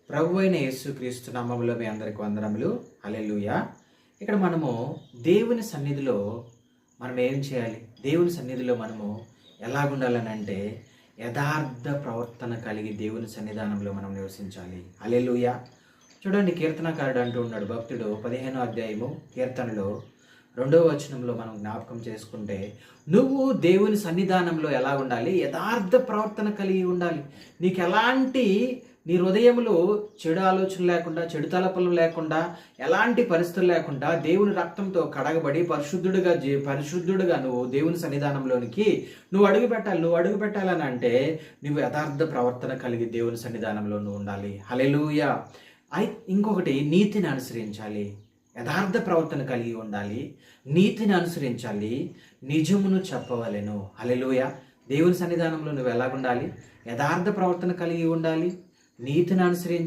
ప్రభువైన యేసుక్రీస్తు నామములో మీ అందరికి వందనములు. హల్లెలూయా. ఇక్కడ మనము దేవుని సన్నిధిలో మనం ఏం చేయాలి? దేవుని సన్నిధిలో మనము ఎలాగుండాలని అంటే యథార్థ ప్రవర్తన కలిగి దేవుని సన్నిధానంలో మనం నివసించాలి. హల్లెలూయా. చూడండి, కీర్తనకారుడు అంటూ ఉన్నాడు, భక్తుడు 15వ అధ్యాయము కీర్తనలో 2వ వచనంలో మనం జ్ఞాపకం చేసుకుంటే, నువ్వు దేవుని సన్నిధానంలో ఎలా ఉండాలి? యథార్థ ప్రవర్తన కలిగి ఉండాలి. నీకు ఎలాంటి నీ హృదయంలో చెడు ఆలోచన లేకుండా, చెడు తలపులు లేకుండా, ఎలాంటి పరిస్థితులు లేకుండా దేవుని రక్తంతో కడగబడి పరిశుద్ధుడుగా నువ్వు దేవుని సన్నిధానంలోనికి నువ్వు అడుగు పెట్టాలని అంటే నువ్వు యథార్థ ప్రవర్తన కలిగి దేవుని సన్నిధానంలో నువ్వు ఉండాలి. హల్లెలూయా. ఇంకొకటి, నీతిని అనుసరించాలి. యథార్థ ప్రవర్తన కలిగి ఉండాలి, నీతిని అనుసరించాలి, నిజమును చెప్పవలెను. హల్లెలూయా. దేవుని సన్నిధానంలో నువ్వు ఎలాగుండాలి? యథార్థ ప్రవర్తన కలిగి ఉండాలి, నీతిని అనుసరించాలి.